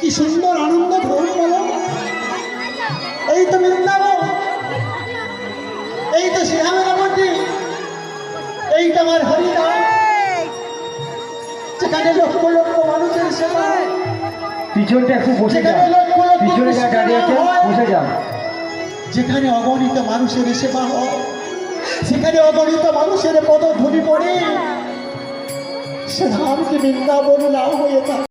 কি সুন্দর আনন্দ ধরুন বলো। এই তো বৃন্দাবন, এই তো শ্রীরামনবমী, এই তো আমার হরিনাম, যেখানে লক্ষ লক্ষ মানুষের সেবা। পিছনটা একটু বসে যান, পিছনে যা দাঁড়িয়ে আছে বসে যান। যেখানে অগণিত মানুষের সেবা হয়, সেখানে অগণিত মানুষের পদধ্বনি পড়ে, সে ধামকে বৃন্দাবন না হয়ে থাকে।